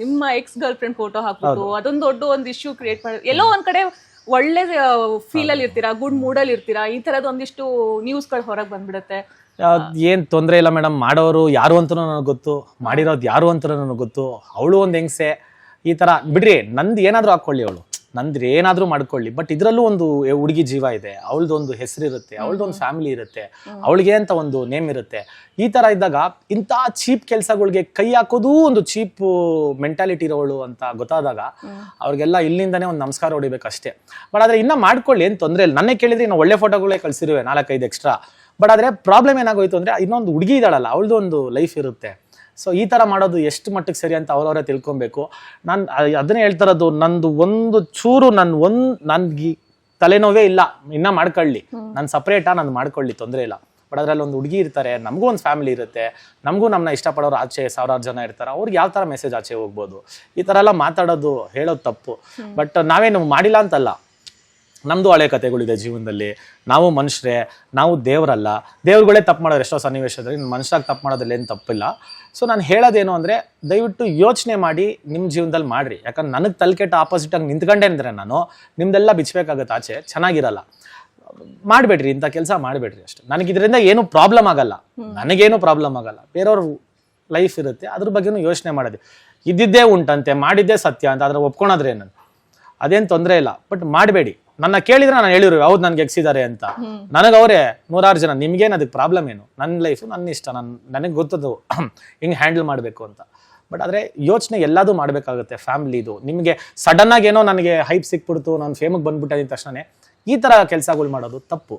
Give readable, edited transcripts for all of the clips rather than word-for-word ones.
ನಿಮ್ಮ X girl friend photo ಹಾಕ್ಬಿಟ್ಟು ಅದೊಂದು ದೊಡ್ಡ ಒಂದು ಇಶ್ಯೂ ಕ್ರಿಯೇಟ್ ಮಾಡಿ ಎಲ್ಲೋ ಒಂದ್ ಕಡೆ ಒಳ್ಳೆ ಫೀಲ್ ಅಲ್ಲಿ ಇರ್ತೀರಾ, ಗುಡ್ ಮೂಡ್ ಅಲ್ಲಿ ಇರ್ತೀರಾ, ಈ ತರದ್ ಒಂದಿಷ್ಟು ನ್ಯೂಸ್ ಗಳು ಹೊರಗೆ ಬಂದ್ಬಿಡುತ್ತೆ. ಏನ್ ತೊಂದರೆ ಇಲ್ಲ ಮೇಡಮ್, ಮಾಡೋರು ಯಾರು ಅಂತ ನನಗೆ ಗೊತ್ತು, ಮಾಡಿರೋದು ಯಾರು ಅಂತ ನನಗೆ ಗೊತ್ತು. ಅವಳು ಒಂದ್ ಹೆಂಗ್ಸೆ, ಈ ತರ ಬಿಡ್ರಿ, ನಂದು ಏನಾದ್ರೂ ಹಾಕೊಳ್ಳಿ, ಅವಳು ನಂದು ಏನಾದ್ರೂ ಮಾಡ್ಕೊಳ್ಳಿ, ಬಟ್ ಇದ್ರಲ್ಲೂ ಒಂದು ಹುಡುಗಿ ಜೀವ ಇದೆ, ಅವಳದೊಂದು ಹೆಸರು ಇರುತ್ತೆ, ಅವಳದೊಂದು ಫ್ಯಾಮಿಲಿ ಇರುತ್ತೆ, ಅವಳಿಗೆ ಅಂತ ಒಂದು ನೇಮ್ ಇರುತ್ತೆ. ಈ ತರ ಇದ್ದಾಗ ಇಂಥ ಚೀಪ್ ಕೆಲಸಗಳಿಗೆ ಕೈ ಹಾಕೋದು ಒಂದು ಚೀಪ್ ಮೆಂಟಾಲಿಟಿ ಇರೋಳು ಅಂತ ಗೊತ್ತಾದಾಗ ಅವ್ರಿಗೆಲ್ಲ ಇಲ್ಲಿಂದಾನೇ ಒಂದು ನಮಸ್ಕಾರ ಹೊಡಿಬೇಕಷ್ಟೇ. ಬಟ್ ಆದ್ರೆ ಇನ್ನ ಮಾಡ್ಕೊಳ್ಳಿ, ಏನ್ ತೊಂದರೆ ಇಲ್ಲ. ನನ್ನೇ ಕೇಳಿದ್ರೆ ಇನ್ನು ಒಳ್ಳೆ ಫೋಟೋಗಳೇ ಕಳ್ಸಿರುವೆ 4-5 ಎಕ್ಸ್ಟ್ರಾ. ಬಟ್ ಆದ್ರೆ ಪ್ರಾಬ್ಲಮ್ ಏನಾಗೋಯ್ತು ಅಂದ್ರೆ ಇನ್ನೊಂದು ಹುಡುಗಿ ಇದ್ದಾಳಲ್ಲ, ಅವಳದು ಒಂದು ಲೈಫ್ ಇರುತ್ತೆ. ಸೊ ಈ ತರ ಮಾಡೋದು ಎಷ್ಟು ಮಟ್ಟಿಗೆ ಸರಿ ಅಂತ ಅವ್ರವರೇ ತಿಳ್ಕೊಬೇಕು. ನಾನು ಅದನ್ನೇ ಹೇಳ್ತಾರದು, ನಂದು ಒಂದು ಚೂರು ನನ್ಗೆ ತಲೆನೋವೇ ಇಲ್ಲ, ಇನ್ನ ಮಾಡ್ಕೊಳ್ಳಿ, ನಾನು ಸಪ್ರೇಟಾ, ನಾನು ಮಾಡ್ಕೊಳ್ಳಿ, ತೊಂದರೆ ಇಲ್ಲ. ಬಟ್ ಅದ್ರಲ್ಲಿ ಒಂದು ಹುಡುಗಿ ಇರ್ತಾರೆ, ನಮಗೂ ಒಂದು ಫ್ಯಾಮಿಲಿ ಇರುತ್ತೆ, ನಮಗೂ ನಮ್ಮನ್ನ ಇಷ್ಟಪಡೋರು ಆಚೆ 1000 ಜನ ಇರ್ತಾರೆ, ಅವ್ರಿಗೆ ಯಾವ ತರ ಮೆಸೇಜ್ ಆಚೆ ಹೋಗ್ಬೋದು. ಈ ತರ ಎಲ್ಲ ಮಾತಾಡೋದು ಹೇಳೋದು ತಪ್ಪು. ಬಟ್ ನಾವೇನು ಮಾಡಿಲ್ಲ ಅಂತಲ್ಲ, ನಮ್ದು ಹಳೆ ಕಥೆಗಳಿದೆ ಜೀವನದಲ್ಲಿ. ನಾವು ಮನುಷ್ಯರೇ, ನಾವು ದೇವರಲ್ಲ. ದೇವ್ರುಗಳೇ ತಪ್ಪು ಮಾಡೋರು ಎಷ್ಟೋ ಸನ್ನಿವೇಶದಲ್ಲಿ, ಮನುಷ್ಯರಾಗಿ ತಪ್ಪು ಮಾಡೋದ್ರಲ್ಲಿ ಏನು ತಪ್ಪಿಲ್ಲ. ಸೊ ನಾನು ಹೇಳೋದೇನು ಅಂದರೆ, ದಯವಿಟ್ಟು ಯೋಚನೆ ಮಾಡಿ ನಿಮ್ಮ ಜೀವನದಲ್ಲಿ ಮಾಡಿರಿ. ಯಾಕಂದ್ರೆ ನನಗೆ ತಲೆಕೆಟ್ಟ ಆಪೋಸಿಟಾಗಿ ನಿಂತ್ಕೊಂಡೇ ಅಂದರೆ ನಾನು ನಿಮ್ದೆಲ್ಲ ಬಿಚ್ಚಬೇಕಾಗತ್ತೆ, ಆಚೆ ಚೆನ್ನಾಗಿರಲ್ಲ. ಮಾಡಬೇಡ್ರಿ, ಇಂಥ ಕೆಲಸ ಮಾಡಬೇಡ್ರಿ ಅಷ್ಟೇ. ನನಗೆ ಇದರಿಂದ ಏನು ಪ್ರಾಬ್ಲಮ್ ಆಗಲ್ಲ, ನನಗೇನು ಪ್ರಾಬ್ಲಮ್ ಆಗಲ್ಲ, ಬೇರೆಯವ್ರ ಲೈಫ್ ಇರುತ್ತೆ, ಅದ್ರ ಬಗ್ಗೆನೂ ಯೋಚನೆ ಮಾಡೋದು. ಇದ್ದಿದ್ದೇ ಉಂಟಂತೆ, ಮಾಡಿದ್ದೇ ಸತ್ಯ ಅಂತ ಅದ್ರ ಒಪ್ಕೊಳೋದ್ರೆ ನಾನು ಅದೇನು ತೊಂದರೆ ಇಲ್ಲ. ಬಟ್ ಮಾಡಬೇಡಿ. ನನ್ನ ಕೇಳಿದ್ರೆ ನಾನು ಹೇಳಿರು ಹೌದು ನನ್ಗೆ ಎಕ್ಸಿದ್ದಾರೆ ಅಂತ, ನನಗೆ ಅವರೇ 100 ಜನ, ನಿಮ್ಗೇನು ಅದಕ್ಕೆ ಪ್ರಾಬ್ಲಮ್ ಏನು, ನನ್ನ ಲೈಫು ನನ್ನ ಇಷ್ಟ, ನನಗೆ ಗೊತ್ತದು ಹಿಂಗೆ ಹ್ಯಾಂಡಲ್ ಮಾಡಬೇಕು ಅಂತ. ಬಟ್ ಆದರೆ ಯೋಚನೆ ಎಲ್ಲದೂ ಮಾಡಬೇಕಾಗುತ್ತೆ ಫ್ಯಾಮಿಲಿದು. ನಿಮಗೆ ಸಡನ್ ಆಗಿ ಏನೋ ನನಗೆ ಹೈಪ್ ಸಿಕ್ಬಿಡ್ತು, ನಾನು ಫೇಮಿಗೆ ಬಂದ್ಬಿಟ್ಟಿದ ತಕ್ಷಣ ಈ ಥರ ಕೆಲಸಗಳು ಮಾಡೋದು ತಪ್ಪು.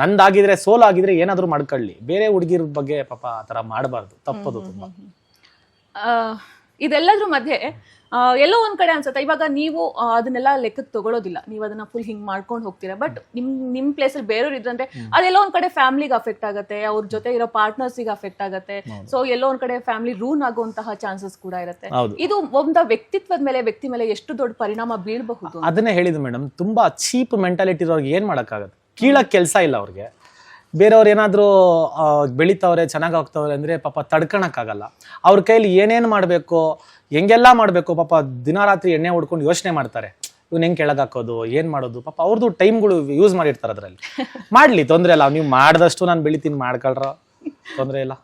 ನಂದಾಗಿದ್ರೆ ಸೋಲಾಗಿದ್ರೆ ಏನಾದರೂ ಮಾಡ್ಕೊಳ್ಳಿ, ಬೇರೆ ಹುಡುಗಿರ ಬಗ್ಗೆ ಪಾಪ ಆ ಥರ ಮಾಡಬಾರ್ದು, ತಪ್ಪದು ತುಂಬ. ಇದೆಲ್ಲದ್ರ ಮಧ್ಯೆ ಎಲ್ಲೋ ಒಂದ್ ಕಡೆ ಅನ್ಸುತ್ತೆ, ಇವಾಗ ನೀವು ಅದನ್ನೆಲ್ಲ ಲೆಕ್ಕಕ್ಕೆ ತಗೊಳ್ಳೋದಿಲ್ಲ, ನೀವು ಅದನ್ನ ಫುಲ್ ಹಿಂಗ್ ಮಾಡ್ಕೊಂಡು ಹೋಗ್ತೀರಾ. ಬಟ್ ನಿಮ್ ಪ್ಲೇಸ್ ಅಲ್ಲಿ ಬೇರೆಯವ್ರು ಇದ್ರಂದ್ರೆ ಅದೆಲ್ಲೋ ಒಂದ್ ಕಡೆ ಫ್ಯಾಮಿಲಿಗೆ ಅಫೆಕ್ಟ್ ಆಗುತ್ತೆ, ಅವ್ರ ಜೊತೆ ಇರೋ ಪಾರ್ಟ್ನರ್ಸ್ಗೆ ಅಫೆಕ್ಟ್ ಆಗುತ್ತೆ. ಸೊ ಎಲ್ಲೋ ಒಂದ್ ಕಡೆ ಫ್ಯಾಮಿಲಿ ರೂನ್ ಆಗುವಂತಹ ಚಾನ್ಸಸ್ ಕೂಡ ಇರುತ್ತೆ. ಇದು ಒಂದು ವ್ಯಕ್ತಿ ಮೇಲೆ ಎಷ್ಟು ದೊಡ್ಡ ಪರಿಣಾಮ ಬೀಳಬಹುದು. ಅದನ್ನೇ ಹೇಳಿದ್ದು ಮೇಡಮ್, ತುಂಬಾ ಚೀಪ್ ಮೆಂಟಾಲಿಟಿ ಇರೋರ್ಗೆ ಏನ್ ಮಾಡಕ್ಕಾಗತ್ತೆ, ಕೀಳಕ್ ಕೆಲಸ ಇಲ್ಲ ಅವ್ರಿಗೆ. ಬೇರೆಯವ್ರು ಏನಾದರೂ ಬೆಳಿತಾವ್ರೆ, ಚೆನ್ನಾಗಿ ಹೋಗ್ತಾವ್ರೆ ಅಂದರೆ ಪಾಪ ತಡ್ಕೊಳಕ್ಕಾಗಲ್ಲ. ಅವ್ರ ಕೈಲಿ ಏನೇನು ಮಾಡಬೇಕು, ಹೆಂಗೆಲ್ಲ ಮಾಡಬೇಕು, ಪಾಪ ದಿನ ರಾತ್ರಿ ಎಣ್ಣೆ ಹೊಡ್ಕೊಂಡು ಯೋಚನೆ ಮಾಡ್ತಾರೆ, ಇವ್ನು ಹೆಂಗೆ ಕೆಳಗೆ ಹಾಕೋದು, ಏನು ಮಾಡೋದು. ಪಾಪ ಅವ್ರದ್ದು ಟೈಮ್ಗಳು ಯೂಸ್ ಮಾಡಿರ್ತಾರೆ ಅದರಲ್ಲಿ. ಮಾಡಲಿ, ತೊಂದರೆ ಇಲ್ಲ. ನೀವು ಮಾಡಿದಷ್ಟು ನಾನು ಬೆಳಿತೀನಿ, ಮಾಡ್ಕೊಳ್ರ, ತೊಂದರೆ ಇಲ್ಲ.